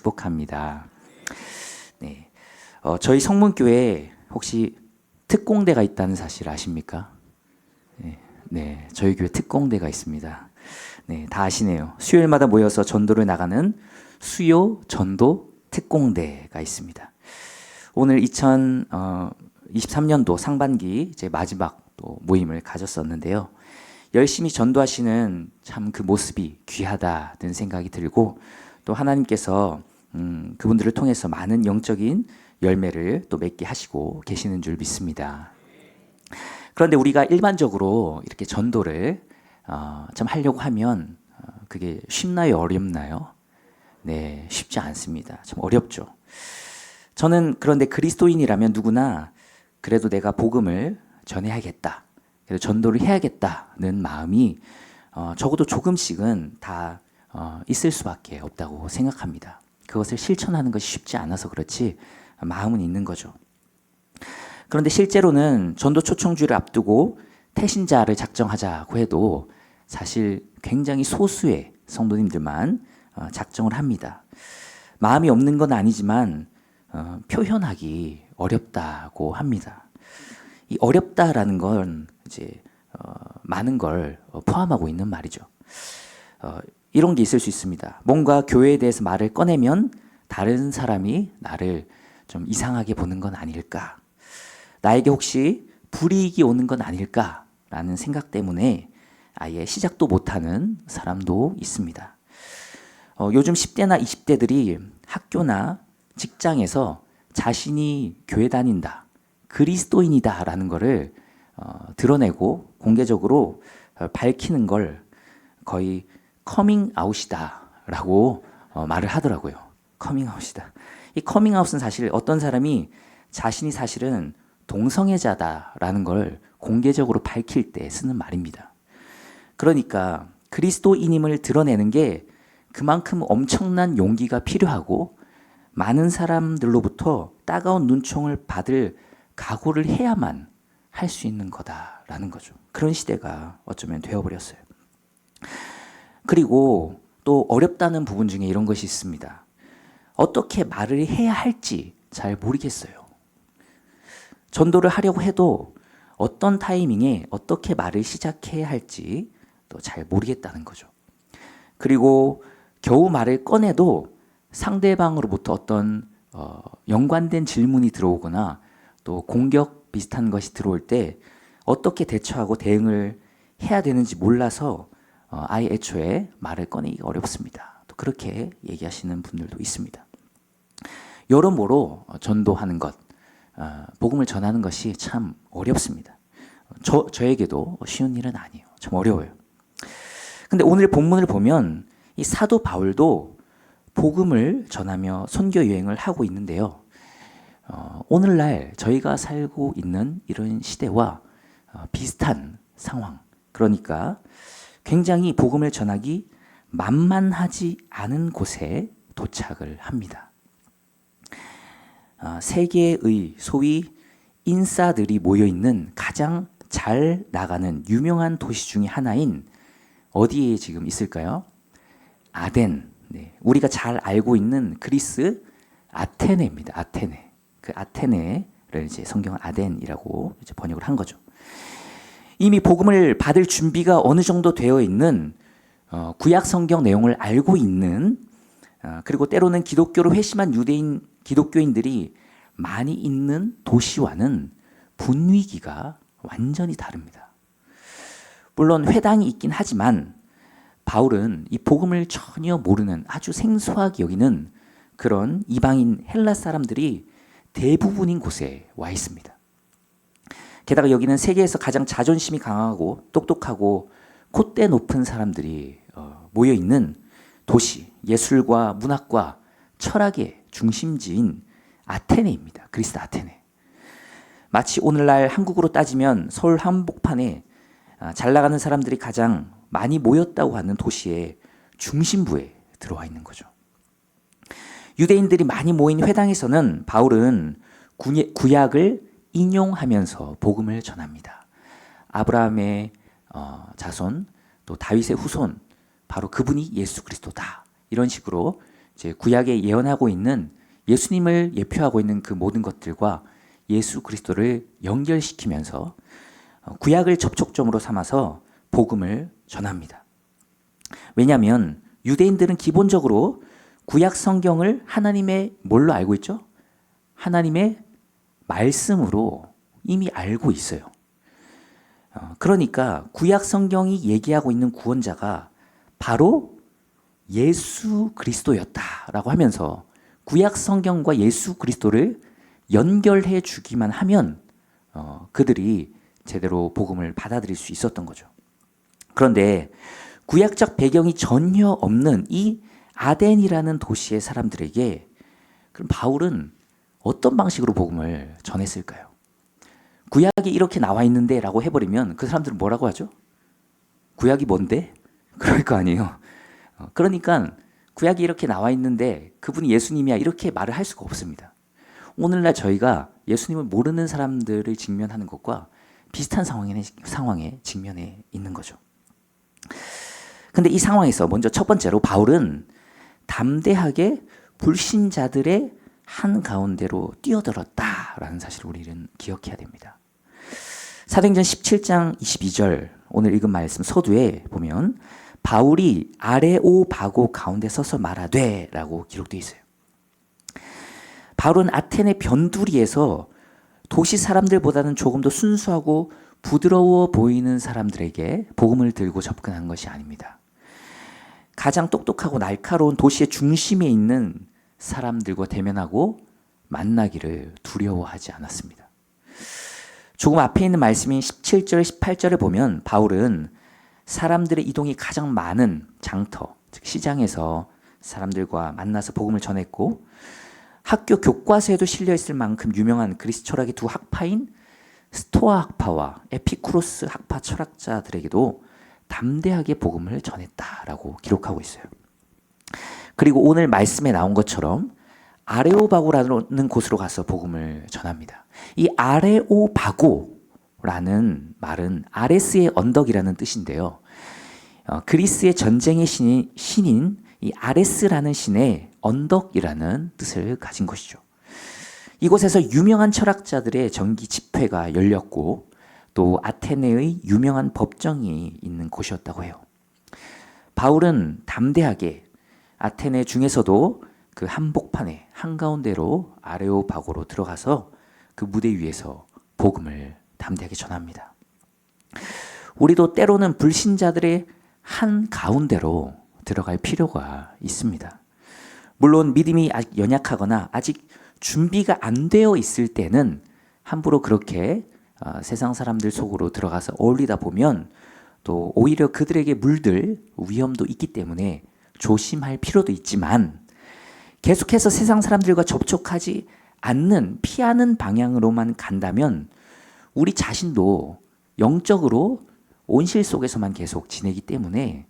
축복합니다. 네, 저희 성문교회에 혹시 특공대가 있다는 사실 아십니까? 네, 저희 교회 특공대가 있습니다. 네, 다 아시네요. 수요일마다 모여서 전도를 나가는 수요 전도 특공대가 있습니다. 오늘 2023년도 상반기 이제 마지막 또 모임을 가졌었는데요. 열심히 전도하시는 참 그 모습이 귀하다는 생각이 들고, 또 하나님께서 그분들을 통해서 많은 영적인 열매를 또 맺게 하시고 계시는 줄 믿습니다. 그런데 우리가 일반적으로 이렇게 전도를 좀 하려고 하면 그게 쉽나요, 어렵나요? 네, 쉽지 않습니다. 참 어렵죠. 저는 그런데 그리스도인이라면 누구나 그래도 내가 복음을 전해야겠다, 그래도 전도를 해야겠다는 마음이 적어도 조금씩은 다 있을 수밖에 없다고 생각합니다. 그것을 실천하는 것이 쉽지 않아서 그렇지 마음은 있는 거죠. 그런데 실제로는 전도 초청주를 앞두고 태신자를 작정하자고 해도 사실 굉장히 소수의 성도님들만 작정을 합니다. 마음이 없는 건 아니지만 표현하기 어렵다고 합니다. 이 어렵다라는 건 이제 많은 걸 포함하고 있는 말이죠. 이런 게 있을 수 있습니다. 뭔가 교회에 대해서 말을 꺼내면 다른 사람이 나를 좀 이상하게 보는 건 아닐까? 나에게 혹시 불이익이 오는 건 아닐까라는 생각 때문에 아예 시작도 못하는 사람도 있습니다. 요즘 10대나 20대들이 학교나 직장에서 자신이 교회 다닌다, 그리스도인이다 라는 것을 드러내고 공개적으로 밝히는 걸 거의 커밍아웃이다 라고 말을 하더라고요. 커밍아웃이다. 이 커밍아웃은 사실 어떤 사람이 자신이 사실은 동성애자다라는 걸 공개적으로 밝힐 때 쓰는 말입니다. 그러니까 그리스도인임을 드러내는 게 그만큼 엄청난 용기가 필요하고 많은 사람들로부터 따가운 눈총을 받을 각오를 해야만 할 수 있는 거다라는 거죠. 그런 시대가 어쩌면 되어버렸어요. 그리고 또 어렵다는 부분 중에 이런 것이 있습니다. 어떻게 말을 해야 할지 잘 모르겠어요. 전도를 하려고 해도 어떤 타이밍에 어떻게 말을 시작해야 할지 또 잘 모르겠다는 거죠. 그리고 겨우 말을 꺼내도 상대방으로부터 어떤 연관된 질문이 들어오거나 또 공격 비슷한 것이 들어올 때 어떻게 대처하고 대응을 해야 되는지 몰라서 아예 애초에 말을 꺼내기가 어렵습니다. 또 그렇게 얘기하시는 분들도 있습니다. 여러모로 전도하는 것, 복음을 전하는 것이 참 어렵습니다. 저에게도 쉬운 일은 아니에요. 참 어려워요. 근데 오늘 본문을 보면 이 사도 바울도 복음을 전하며 선교 여행을 하고 있는데요. 오늘날 저희가 살고 있는 이런 시대와 비슷한 상황, 그러니까 굉장히 복음을 전하기 만만하지 않은 곳에 도착을 합니다. 세계의 소위 인싸들이 모여있는 가장 잘 나가는 유명한 도시 중에 하나인 어디에 지금 있을까요? 아덴. 네, 우리가 잘 알고 있는 그리스 아테네입니다. 아테네. 그 아테네를 이제 성경은 아덴이라고 이제 번역을 한 거죠. 이미 복음을 받을 준비가 어느 정도 되어 있는 구약 성경 내용을 알고 있는 그리고 때로는 기독교로 회심한 유대인 기독교인들이 많이 있는 도시와는 분위기가 완전히 다릅니다. 물론 회당이 있긴 하지만 바울은 이 복음을 전혀 모르는 아주 생소하게 여기는 그런 이방인 헬라 사람들이 대부분인 곳에 와 있습니다. 게다가 여기는 세계에서 가장 자존심이 강하고 똑똑하고 콧대 높은 사람들이 모여있는 도시, 예술과 문학과 철학의 중심지인 아테네입니다. 그리스 아테네. 마치 오늘날 한국으로 따지면 서울 한복판에 잘 나가는 사람들이 가장 많이 모였다고 하는 도시의 중심부에 들어와 있는 거죠. 유대인들이 많이 모인 회당에서는 바울은 구약을 인용하면서 복음을 전합니다. 아브라함의 자손, 또 다윗의 후손, 바로 그분이 예수 그리스도다. 이런 식으로 이제 구약에 예언하고 있는 예수님을 예표하고 있는 그 모든 것들과 예수 그리스도를 연결시키면서 구약을 접촉점으로 삼아서 복음을 전합니다. 왜냐하면 유대인들은 기본적으로 구약 성경을 하나님의 뭘로 알고 있죠? 하나님의 말씀으로 이미 알고 있어요. 그러니까 구약 성경이 얘기하고 있는 구원자가 바로 예수 그리스도였다라고 하면서 구약 성경과 예수 그리스도를 연결해 주기만 하면 그들이 제대로 복음을 받아들일 수 있었던 거죠. 그런데 구약적 배경이 전혀 없는 이 아덴이라는 도시의 사람들에게 그럼 바울은 어떤 방식으로 복음을 전했을까요? 구약이 이렇게 나와 있는데 라고 해버리면 그 사람들은 뭐라고 하죠? 구약이 뭔데? 그럴 거 아니에요. 그러니까 구약이 이렇게 나와 있는데 그분이 예수님이야 이렇게 말을 할 수가 없습니다. 오늘날 저희가 예수님을 모르는 사람들을 직면하는 것과 비슷한 상황에 직면해 있는 거죠. 근데 이 상황에서 먼저 첫 번째로 바울은 담대하게 불신자들의 한가운데로 뛰어들었다라는 사실을 우리는 기억해야 됩니다. 사도행전 17장 22절 오늘 읽은 말씀 서두에 보면 바울이 아레오바고 가운데 서서 말하되 라고 기록되어 있어요. 바울은 아테네 변두리에서 도시 사람들보다는 조금 더 순수하고 부드러워 보이는 사람들에게 복음을 들고 접근한 것이 아닙니다. 가장 똑똑하고 날카로운 도시의 중심에 있는 사람들과 대면하고 만나기를 두려워하지 않았습니다. 조금 앞에 있는 말씀인 17절, 18절을 보면 바울은 사람들의 이동이 가장 많은 장터, 즉 시장에서 사람들과 만나서 복음을 전했고 학교 교과서에도 실려있을 만큼 유명한 그리스 철학의 두 학파인 스토아 학파와 에피쿠로스 학파 철학자들에게도 담대하게 복음을 전했다라고 기록하고 있어요. 그리고 오늘 말씀에 나온 것처럼 아레오바고라는 곳으로 가서 복음을 전합니다. 이 아레오바고라는 말은 아레스의 언덕이라는 뜻인데요. 그리스의 전쟁의 신인 이 아레스라는 신의 언덕이라는 뜻을 가진 것이죠. 이곳에서 유명한 철학자들의 정기 집회가 열렸고 또 아테네의 유명한 법정이 있는 곳이었다고 해요. 바울은 담대하게 아테네 중에서도 그 한복판에 한가운데로 아레오바고로 들어가서 그 무대 위에서 복음을 담대하게 전합니다. 우리도 때로는 불신자들의 한가운데로 들어갈 필요가 있습니다. 물론 믿음이 아직 연약하거나 아직 준비가 안 되어 있을 때는 함부로 그렇게 세상 사람들 속으로 들어가서 어울리다 보면 또 오히려 그들에게 물들 위험도 있기 때문에 조심할 필요도 있지만 계속해서 세상 사람들과 접촉하지 않는 피하는 방향으로만 간다면 우리 자신도 영적으로 온실 속에서만 계속 지내기 때문에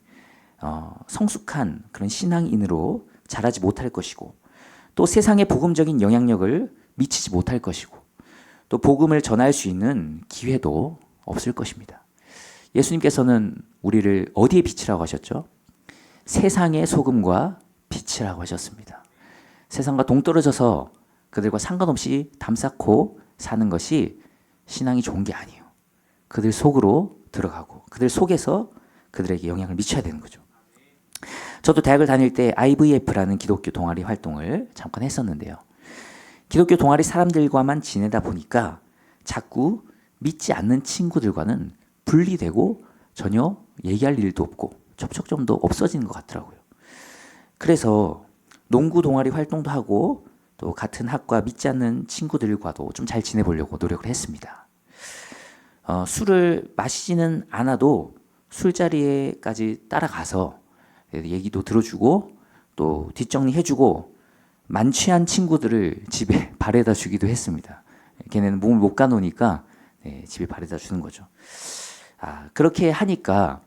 성숙한 그런 신앙인으로 자라지 못할 것이고 또 세상에 복음적인 영향력을 미치지 못할 것이고 또 복음을 전할 수 있는 기회도 없을 것입니다. 예수님께서는 우리를 어디에 빛이라고 하셨죠? 세상의 소금과 빛이라고 하셨습니다. 세상과 동떨어져서 그들과 상관없이 담쌓고 사는 것이 신앙이 좋은 게 아니에요. 그들 속으로 들어가고 그들 속에서 그들에게 영향을 미쳐야 되는 거죠. 저도 대학을 다닐 때 IVF라는 기독교 동아리 활동을 잠깐 했었는데요. 기독교 동아리 사람들과만 지내다 보니까 자꾸 믿지 않는 친구들과는 분리되고 전혀 얘기할 일도 없고 접촉점도 없어지는 것 같더라고요. 그래서 농구 동아리 활동도 하고 또 같은 학과 믿지 않는 친구들과도 좀 잘 지내보려고 노력을 했습니다. 술을 마시지는 않아도 술자리에까지 따라가서 얘기도 들어주고 또 뒷정리해주고 만취한 친구들을 집에 바래다 주기도 했습니다. 걔네는 몸을 못 가놓으니까 집에 바래다 주는 거죠. 그렇게 하니까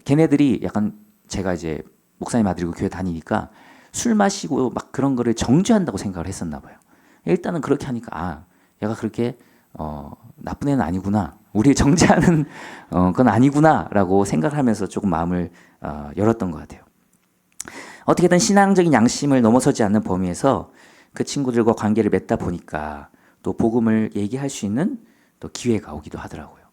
걔네들이 약간 제가 이제 목사님 아들이고 교회 다니니까 술 마시고 막 그런 거를 정죄한다고 생각을 했었나 봐요. 일단은 그렇게 하니까 얘가 그렇게 나쁜 애는 아니구나. 우리 정죄하는 건 아니구나라고 생각을 하면서 조금 마음을 열었던 것 같아요. 어떻게든 신앙적인 양심을 넘어서지 않는 범위에서 그 친구들과 관계를 맺다 보니까 또 복음을 얘기할 수 있는 또 기회가 오기도 하더라고요.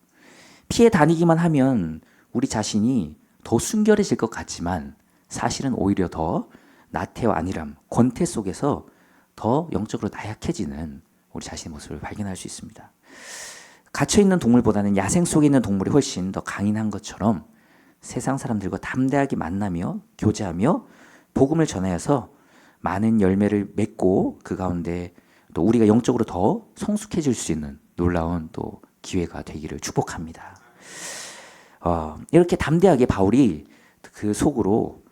피해 다니기만 하면 우리 자신이 더 순결해질 것 같지만 사실은 오히려 더 나태와 안일함, 권태 속에서 더 영적으로 나약해지는 우리 자신의 모습을 발견할 수 있습니다. 갇혀있는 동물보다는 야생 속에 있는 동물이 훨씬 더 강인한 것처럼 세상 사람들과 담대하게 만나며 교제하며 복음을 전하여서 많은 열매를 맺고 그 가운데 또 우리가 영적으로 더 성숙해질 수 있는 놀라운 또 기회가 되기를 축복합니다. 이렇게 담대하게 바울이 그 속으로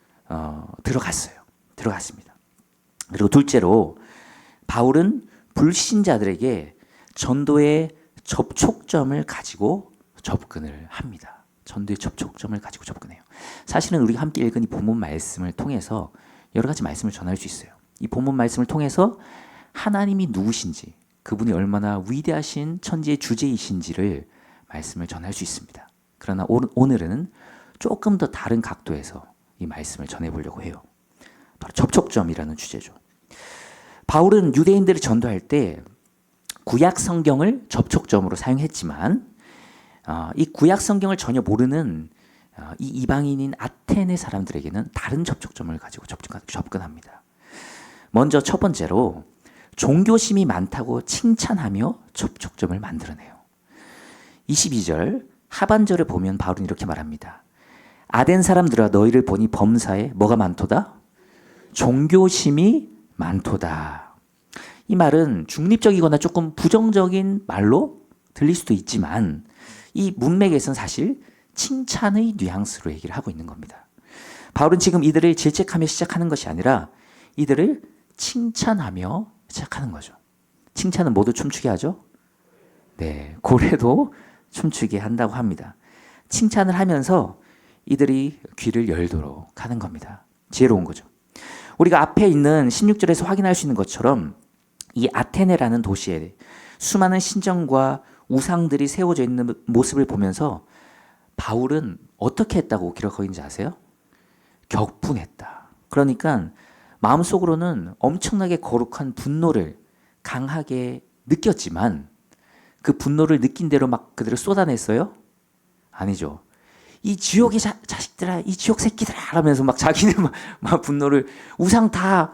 들어갔습니다. 그리고 둘째로 바울은 불신자들에게 전도의 접촉점을 가지고 접근을 합니다. 전도의 접촉점을 가지고 접근해요. 사실은 우리가 함께 읽은 이 본문 말씀을 통해서 여러 가지 말씀을 전할 수 있어요. 이 본문 말씀을 통해서 하나님이 누구신지, 그분이 얼마나 위대하신 천지의 주제이신지를 말씀을 전할 수 있습니다. 그러나 오늘은 조금 더 다른 각도에서 이 말씀을 전해보려고 해요. 바로 접촉점이라는 주제죠. 바울은 유대인들을 전도할 때 구약 성경을 접촉점으로 사용했지만 이 구약 성경을 전혀 모르는 이 이방인인 아테네 사람들에게는 다른 접촉점을 가지고 접근합니다. 먼저 첫 번째로 종교심이 많다고 칭찬하며 접촉점을 만들어내요. 22절 하반절을 보면 바울은 이렇게 말합니다. 아덴 사람들아 너희를 보니 범사에 뭐가 많도다? 종교심이 많도다. 이 말은 중립적이거나 조금 부정적인 말로 들릴 수도 있지만 이 문맥에서는 사실 칭찬의 뉘앙스로 얘기를 하고 있는 겁니다. 바울은 지금 이들을 질책하며 시작하는 것이 아니라 이들을 칭찬하며 시작하는 거죠. 칭찬은 모두 춤추게 하죠? 네, 고래도 춤추게 한다고 합니다. 칭찬을 하면서 이들이 귀를 열도록 하는 겁니다. 지혜로운 거죠. 우리가 앞에 있는 16절에서 확인할 수 있는 것처럼 이 아테네라는 도시에 수많은 신전과 우상들이 세워져 있는 모습을 보면서 바울은 어떻게 했다고 기록하고 있는지 아세요? 격분했다. 그러니까 마음속으로는 엄청나게 거룩한 분노를 강하게 느꼈지만 그 분노를 느낀 대로 막 그대로 쏟아냈어요? 아니죠. 이 지옥의 자식들아, 이 지옥 새끼들아 하면서 막 자기는 막 분노를 우상 다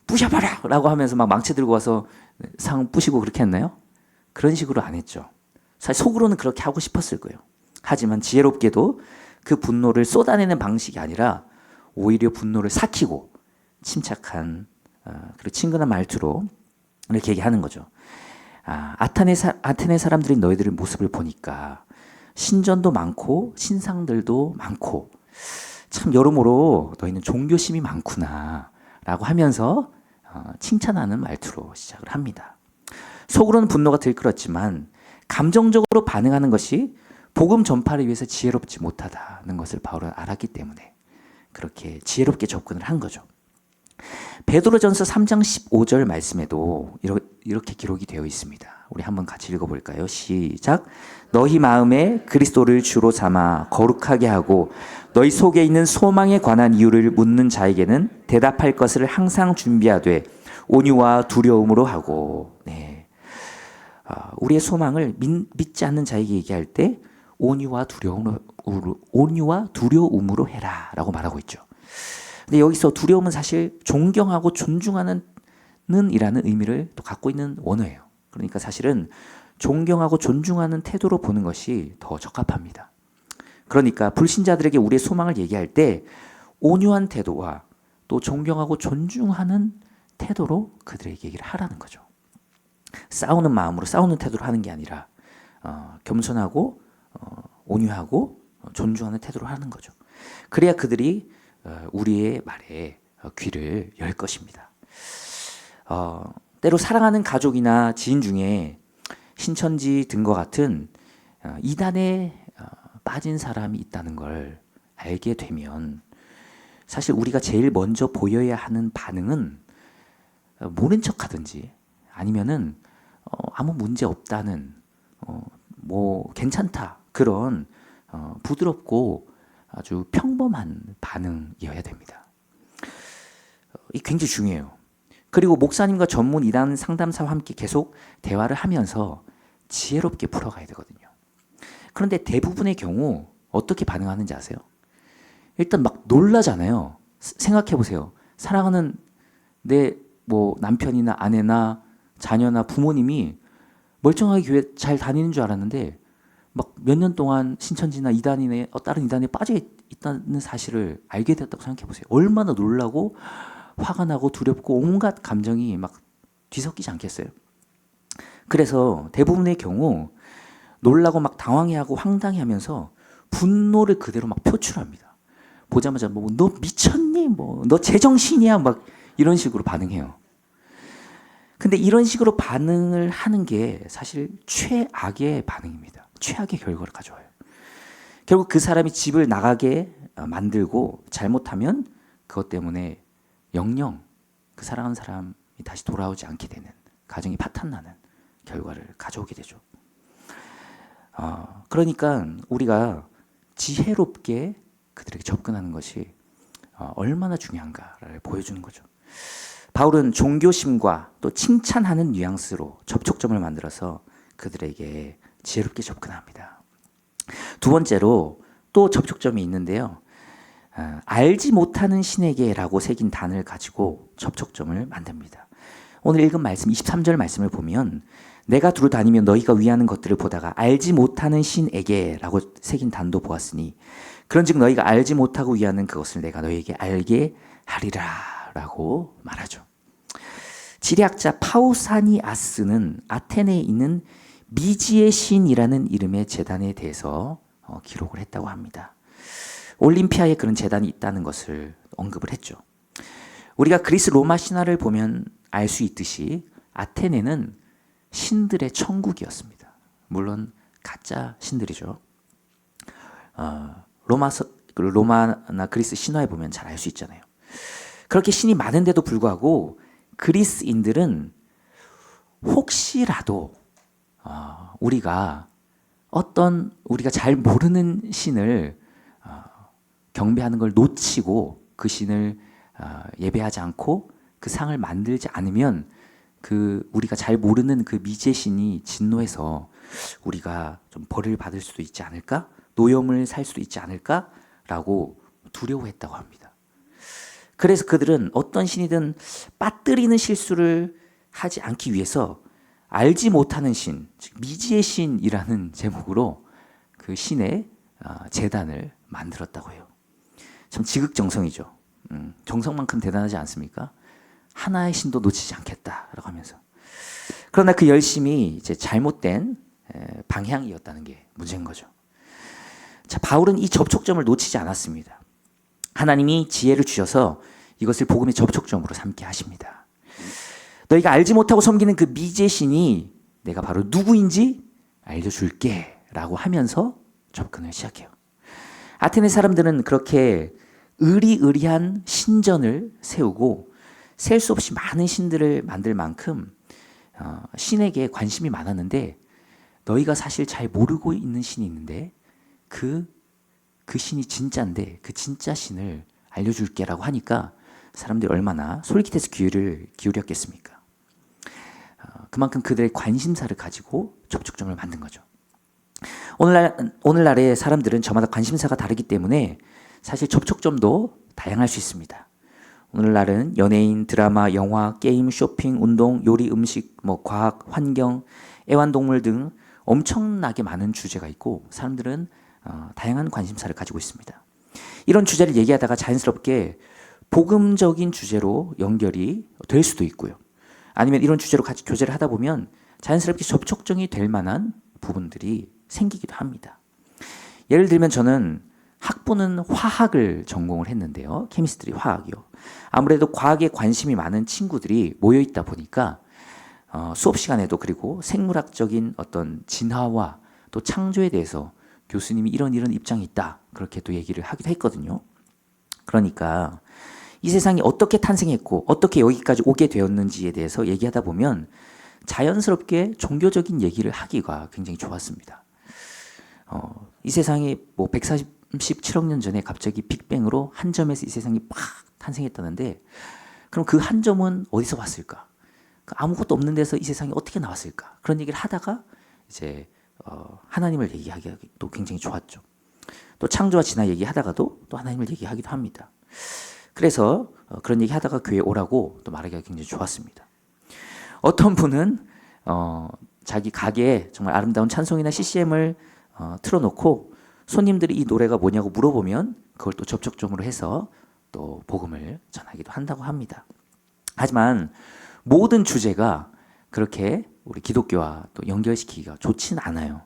부셔버려 라고 하면서 막 망치 들고 와서 상 부시고 그렇게 했나요? 그런 식으로 안 했죠. 사실 속으로는 그렇게 하고 싶었을 거예요. 하지만 지혜롭게도 그 분노를 쏟아내는 방식이 아니라 오히려 분노를 삭히고 침착한 그리고 친근한 말투로 이렇게 얘기하는 거죠. 아테네 사람들이 너희들의 모습을 보니까 신전도 많고 신상들도 많고 참 여러모로 너희는 종교심이 많구나 라고 하면서 칭찬하는 말투로 시작을 합니다. 속으로는 분노가 들끓었지만 감정적으로 반응하는 것이 복음 전파를 위해서 지혜롭지 못하다는 것을 바울은 알았기 때문에 그렇게 지혜롭게 접근을 한 거죠. 베드로전서 3장 15절 말씀에도 이렇게 기록이 되어 있습니다. 우리 한번 같이 읽어볼까요? 시작. 너희 마음에 그리스도를 주로 삼아 거룩하게 하고 너희 속에 있는 소망에 관한 이유를 묻는 자에게는 대답할 것을 항상 준비하되 온유와 두려움으로 하고. 네. 우리의 소망을 믿지 않는 자에게 얘기할 때 온유와 두려움으로 해라 라고 말하고 있죠. 근데 여기서 두려움은 사실 존경하고 존중하는 이라는 의미를 또 갖고 있는 원어예요. 그러니까 사실은 존경하고 존중하는 태도로 보는 것이 더 적합합니다. 그러니까 불신자들에게 우리의 소망을 얘기할 때 온유한 태도와 또 존경하고 존중하는 태도로 그들에게 얘기를 하라는 거죠. 싸우는 마음으로 싸우는 태도로 하는 게 아니라 겸손하고 온유하고 존중하는 태도로 하는 거죠. 그래야 그들이 우리의 말에 귀를 열 것입니다. 때로 사랑하는 가족이나 지인 중에 신천지 등과 같은 이단에 빠진 사람이 있다는 걸 알게 되면 사실 우리가 제일 먼저 보여야 하는 반응은 모른 척하든지 아니면은 아무 문제 없다는 뭐 괜찮다 그런 부드럽고 아주 평범한 반응이어야 됩니다. 이 굉장히 중요해요. 그리고 목사님과 전문 이단 상담사와 함께 계속 대화를 하면서 지혜롭게 풀어가야 되거든요. 그런데 대부분의 경우 어떻게 반응하는지 아세요? 일단 막 놀라잖아요. 생각해 보세요. 사랑하는 내 뭐 남편이나 아내나 자녀나 부모님이 멀쩡하게 교회 잘 다니는 줄 알았는데 막 몇 년 동안 신천지나 이단이네 다른 이단에 빠져 있다는 사실을 알게 되었다고 생각해 보세요. 얼마나 놀라고 화가 나고 두렵고 온갖 감정이 막 뒤섞이지 않겠어요? 그래서 대부분의 경우 놀라고 막 당황해하고 황당해하면서 분노를 그대로 막 표출합니다. 보자마자 뭐 너 미쳤니? 뭐 너 제정신이야? 막 이런 식으로 반응해요. 근데 이런 식으로 반응을 하는 게 사실 최악의 반응입니다. 최악의 결과를 가져와요. 결국 그 사람이 집을 나가게 만들고 잘못하면 그것 때문에 영영 그 사랑하는 사람이 다시 돌아오지 않게 되는 가정이 파탄나는 결과를 가져오게 되죠. 그러니까 우리가 지혜롭게 그들에게 접근하는 것이 얼마나 중요한가를 보여주는 거죠. 바울은 종교심과 또 칭찬하는 뉘앙스로 접촉점을 만들어서 그들에게 지혜롭게 접근합니다. 두 번째로 또 접촉점이 있는데요. 알지 못하는 신에게라고 새긴 단을 가지고 접촉점을 만듭니다. 오늘 읽은 말씀 23절 말씀을 보면 내가 두루 다니며 너희가 위하는 것들을 보다가 알지 못하는 신에게라고 새긴 단도 보았으니 그런즉 너희가 알지 못하고 위하는 그것을 내가 너희에게 알게 하리라 라고 말하죠. 지리학자 파우사니아스는 아테네에 있는 미지의 신이라는 이름의 제단에 대해서 기록을 했다고 합니다. 올림피아에 그런 제단이 있다는 것을 언급을 했죠. 우리가 그리스 로마 신화를 보면 알 수 있듯이 아테네는 신들의 천국이었습니다. 물론 가짜 신들이죠. 로마나 그리스 신화에 보면 잘 알 수 있잖아요. 그렇게 신이 많은데도 불구하고 그리스인들은 혹시라도 우리가 잘 모르는 신을 경배하는 걸 놓치고 그 신을 예배하지 않고 그 상을 만들지 않으면 우리가 잘 모르는 그 미제 신이 진노해서 우리가 좀 벌을 받을 수도 있지 않을까? 노염을 살 수도 있지 않을까라고 두려워했다고 합니다. 그래서 그들은 어떤 신이든 빠뜨리는 실수를 하지 않기 위해서 알지 못하는 신, 즉 미지의 신이라는 제목으로 그 신의 제단을 만들었다고 해요. 참 지극정성이죠. 정성만큼 대단하지 않습니까? 하나의 신도 놓치지 않겠다라고 하면서. 그러나 그 열심이 이제 잘못된 방향이었다는 게 문제인 거죠. 자, 바울은 이 접촉점을 놓치지 않았습니다. 하나님이 지혜를 주셔서 이것을 복음의 접촉점으로 삼게 하십니다. 너희가 알지 못하고 섬기는 그 미지의 신이 내가 바로 누구인지 알려줄게 라고 하면서 접근을 시작해요. 아테네 사람들은 그렇게 의리의리한 신전을 세우고 셀 수 없이 많은 신들을 만들 만큼 신에게 관심이 많았는데 너희가 사실 잘 모르고 있는 신이 있는데 그 신이 진짜인데 그 진짜 신을 알려줄게라고 하니까 사람들이 얼마나 솔깃해서 귀를 기울였겠습니까? 그만큼 그들의 관심사를 가지고 접촉점을 만든 거죠. 오늘날의 사람들은 저마다 관심사가 다르기 때문에 사실 접촉점도 다양할 수 있습니다. 오늘날은 연예인, 드라마, 영화, 게임, 쇼핑, 운동, 요리, 음식, 과학, 환경, 애완동물 등 엄청나게 많은 주제가 있고 사람들은 다양한 관심사를 가지고 있습니다. 이런 주제를 얘기하다가 자연스럽게 복음적인 주제로 연결이 될 수도 있고요. 아니면 이런 주제로 같이 교제를 하다 보면 자연스럽게 접촉점이 될 만한 부분들이 생기기도 합니다. 예를 들면 저는 학부는 화학을 전공을 했는데요. 케미스트리 화학이요. 아무래도 과학에 관심이 많은 친구들이 모여 있다 보니까 수업 시간에도 그리고 생물학적인 어떤 진화와 또 창조에 대해서 교수님이 이런 입장이 있다. 그렇게 또 얘기를 하기도 했거든요. 그러니까 이 세상이 어떻게 탄생했고 어떻게 여기까지 오게 되었는지에 대해서 얘기하다 보면 자연스럽게 종교적인 얘기를 하기가 굉장히 좋았습니다. 이 세상이 147억 년 전에 갑자기 빅뱅으로 한 점에서 이 세상이 팍 탄생했다는데 그럼 그 한 점은 어디서 왔을까? 아무것도 없는 데서 이 세상에 어떻게 나왔을까? 그런 얘기를 하다가 이제 하나님을 얘기하기가 또 굉장히 좋았죠. 또 창조와 진화 얘기하다가도 또 하나님을 얘기하기도 합니다. 그래서 그런 얘기 하다가 교회에 오라고 또 말하기가 굉장히 좋았습니다. 어떤 분은 자기 가게에 정말 아름다운 찬송이나 CCM을 틀어놓고 손님들이 이 노래가 뭐냐고 물어보면 그걸 또 접촉점으로 해서 또 복음을 전하기도 한다고 합니다. 하지만 모든 주제가 그렇게 우리 기독교와 또 연결시키기가 좋지는 않아요.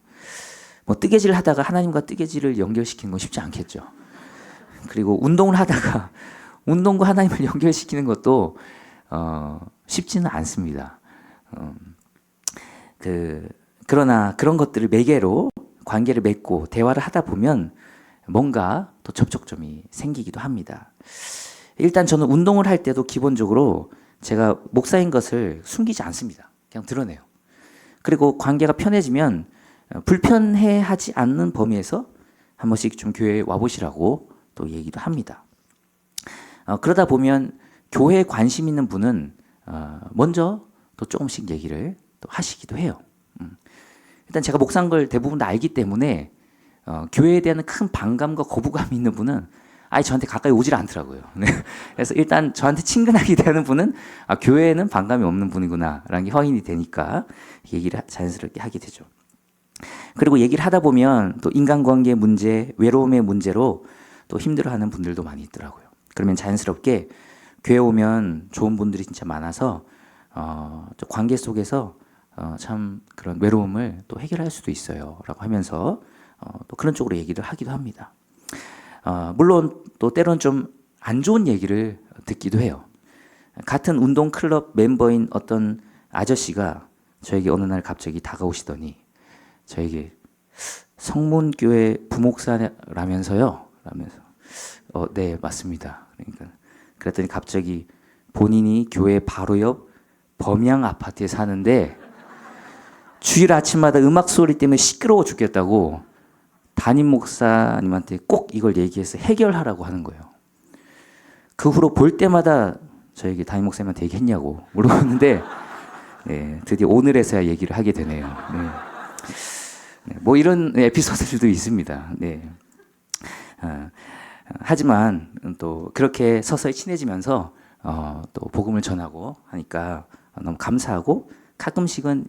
뭐 뜨개질을 하다가 하나님과 뜨개질을 연결시키는 건 쉽지 않겠죠. 그리고 운동을 하다가 운동과 하나님을 연결시키는 것도 쉽지는 않습니다. 그러나 그런 것들을 매개로 관계를 맺고 대화를 하다 보면 뭔가 또 접촉점이 생기기도 합니다. 일단 저는 운동을 할 때도 기본적으로 제가 목사인 것을 숨기지 않습니다. 그냥 드러내요. 그리고 관계가 편해지면 불편해하지 않는 범위에서 한 번씩 좀 교회에 와보시라고 또 얘기도 합니다. 그러다 보면 교회에 관심 있는 분은 먼저 또 조금씩 얘기를 또 하시기도 해요. 일단 제가 목사인 걸 대부분 다 알기 때문에 교회에 대한 큰 반감과 거부감이 있는 분은 아예 저한테 가까이 오질 않더라고요. 네. 그래서 일단 저한테 친근하게 대하는 분은 교회에는 반감이 없는 분이구나라는 게 확인이 되니까 얘기를 자연스럽게 하게 되죠. 그리고 얘기를 하다 보면 또 인간관계 문제, 외로움의 문제로 또 힘들어하는 분들도 많이 있더라고요. 그러면 자연스럽게 교회 오면 좋은 분들이 진짜 많아서 관계 속에서 참 그런 외로움을 또 해결할 수도 있어요 라고 하면서 또 그런 쪽으로 얘기를 하기도 합니다. 물론 또 때로는 좀 안 좋은 얘기를 듣기도 해요. 같은 운동 클럽 멤버인 어떤 아저씨가 저에게 어느 날 갑자기 다가오시더니 저에게 성문교회 부목사라면서요? 라면서 네 맞습니다. 그러니까 그랬더니 갑자기 본인이 교회 바로 옆 범양 아파트에 사는데 주일 아침마다 음악 소리 때문에 시끄러워 죽겠다고 담임 목사님한테 꼭 이걸 얘기해서 해결하라고 하는 거예요. 그 후로 볼 때마다 저에게 담임 목사님한테 얘기했냐고 물어봤는데 네, 드디어 오늘에서야 얘기를 하게 되네요. 네. 네, 뭐 이런 에피소드들도 있습니다. 네. 하지만 또 그렇게 서서히 친해지면서 또 복음을 전하고 하니까 너무 감사하고 가끔씩은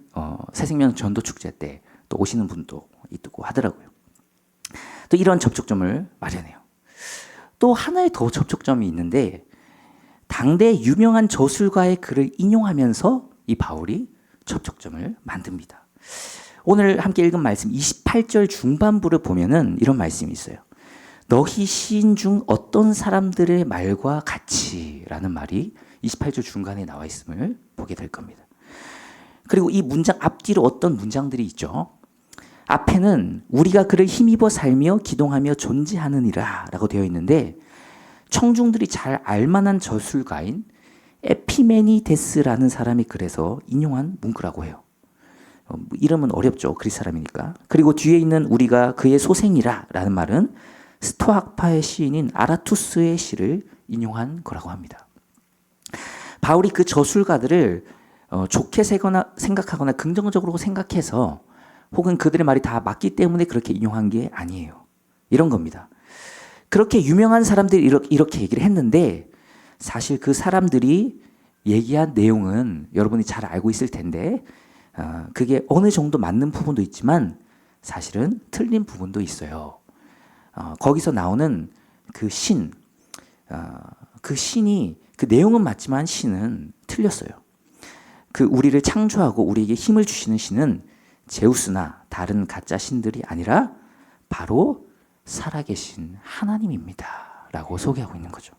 새생명 전도 축제 때 또 오시는 분도 있고 하더라고요. 또 이런 접촉점을 마련해요. 또 하나의 더 접촉점이 있는데 당대 유명한 저술가의 글을 인용하면서 이 바울이 접촉점을 만듭니다. 오늘 함께 읽은 말씀 28절 중반부를 보면은 이런 말씀이 있어요. 너희 시인 중 어떤 사람들의 말과 같이 라는 말이 28절 중간에 나와 있음을 보게 될 겁니다. 그리고 이 문장 앞뒤로 어떤 문장들이 있죠. 앞에는 우리가 그를 힘입어 살며 기동하며 존재하느니라 라고 되어 있는데 청중들이 잘 알만한 저술가인 에피메니데스라는 사람이 그래서 인용한 문구라고 해요. 이름은 어렵죠. 그리스 사람이니까. 그리고 뒤에 있는 우리가 그의 소생이라 라는 말은 스토아파의 시인인 아라투스의 시를 인용한 거라고 합니다. 바울이 그 저술가들을 좋게 생각하거나 긍정적으로 생각해서 혹은 그들의 말이 다 맞기 때문에 그렇게 인용한 게 아니에요. 이런 겁니다. 그렇게 유명한 사람들이 이렇게 얘기를 했는데 사실 그 사람들이 얘기한 내용은 여러분이 잘 알고 있을 텐데 그게 어느 정도 맞는 부분도 있지만 사실은 틀린 부분도 있어요. 거기서 나오는 그 신이 그 내용은 맞지만 신은 틀렸어요. 그 우리를 창조하고 우리에게 힘을 주시는 신은 제우스나 다른 가짜 신들이 아니라 바로 살아계신 하나님입니다 라고 소개하고 있는 거죠.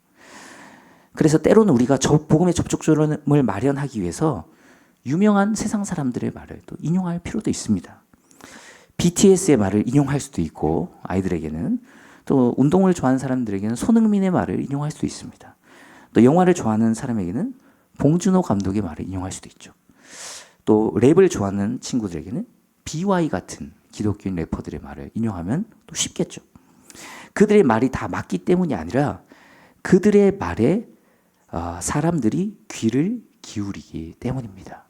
그래서 때로는 우리가 복음의 접촉점을 마련하기 위해서 유명한 세상 사람들의 말을 또 인용할 필요도 있습니다. BTS의 말을 인용할 수도 있고 아이들에게는 또 운동을 좋아하는 사람들에게는 손흥민의 말을 인용할 수도 있습니다. 또 영화를 좋아하는 사람에게는 봉준호 감독의 말을 인용할 수도 있죠. 또 랩을 좋아하는 친구들에게는 BY 같은 기독교인 래퍼들의 말을 인용하면 또 쉽겠죠. 그들의 말이 다 맞기 때문이 아니라 그들의 말에 사람들이 귀를 기울이기 때문입니다.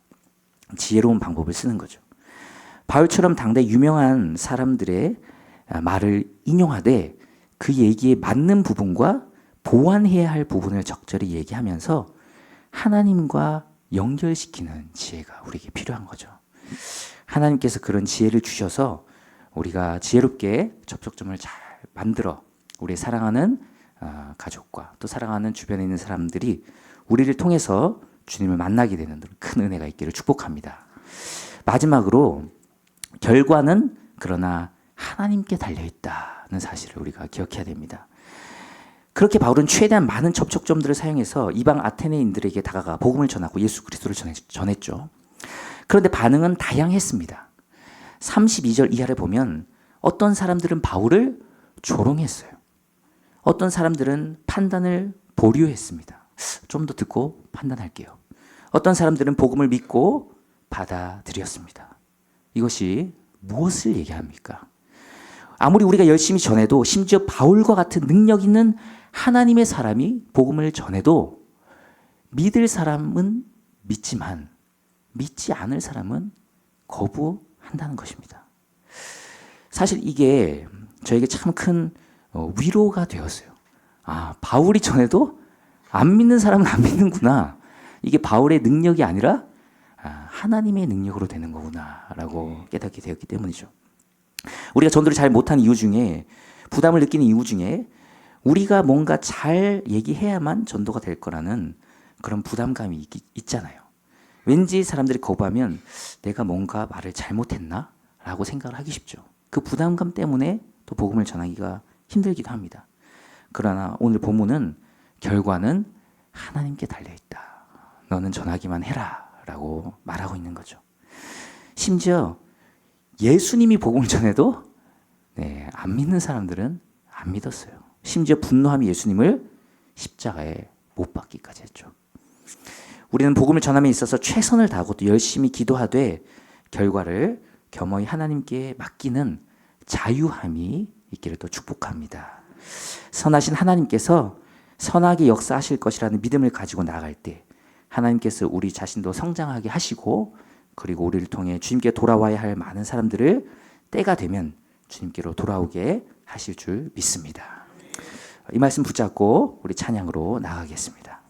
지혜로운 방법을 쓰는 거죠. 바울처럼 당대 유명한 사람들의 말을 인용하되 그 얘기에 맞는 부분과 보완해야 할 부분을 적절히 얘기하면서 하나님과 연결시키는 지혜가 우리에게 필요한 거죠. 하나님께서 그런 지혜를 주셔서 우리가 지혜롭게 접촉점을 잘 만들어 우리 사랑하는 가족과 또 사랑하는 주변에 있는 사람들이 우리를 통해서 주님을 만나게 되는 큰 은혜가 있기를 축복합니다. 마지막으로 결과는 그러나 하나님께 달려있다는 사실을 우리가 기억해야 됩니다. 그렇게 바울은 최대한 많은 접촉점들을 사용해서 이방 아테네인들에게 다가가 복음을 전하고 예수 그리스도를 전했죠. 그런데 반응은 다양했습니다. 32절 이하를 보면 어떤 사람들은 바울을 조롱했어요. 어떤 사람들은 판단을 보류했습니다. 좀 더 듣고 판단할게요. 어떤 사람들은 복음을 믿고 받아들였습니다. 이것이 무엇을 얘기합니까? 아무리 우리가 열심히 전해도 심지어 바울과 같은 능력 있는 하나님의 사람이 복음을 전해도 믿을 사람은 믿지만 믿지 않을 사람은 거부한다는 것입니다. 사실 이게 저에게 참 큰 위로가 되었어요. 바울이 전해도 안 믿는 사람은 안 믿는구나. 이게 바울의 능력이 아니라 하나님의 능력으로 되는 거구나 라고 깨닫게 되었기 때문이죠. 우리가 전도를 잘 못한 이유 중에 부담을 느끼는 이유 중에 우리가 뭔가 잘 얘기해야만 전도가 될 거라는 그런 부담감이 있잖아요. 왠지 사람들이 거부하면 내가 뭔가 말을 잘못했나? 라고 생각을 하기 쉽죠. 그 부담감 때문에 또 복음을 전하기가 힘들기도 합니다. 그러나 오늘 본문은 결과는 하나님께 달려있다. 너는 전하기만 해라 라고 말하고 있는 거죠. 심지어 예수님이 복음을 전해도 안 믿는 사람들은 안 믿었어요. 심지어 분노함이 예수님을 십자가에 못 박기까지 했죠. 우리는 복음을 전함에 있어서 최선을 다하고 또 열심히 기도하되 결과를 겸허히 하나님께 맡기는 자유함이 있기를 또 축복합니다. 선하신 하나님께서 선하게 역사하실 것이라는 믿음을 가지고 나아갈 때 하나님께서 우리 자신도 성장하게 하시고 그리고 우리를 통해 주님께 돌아와야 할 많은 사람들을 때가 되면 주님께로 돌아오게 하실 줄 믿습니다. 이 말씀 붙잡고 우리 찬양으로 나아가겠습니다.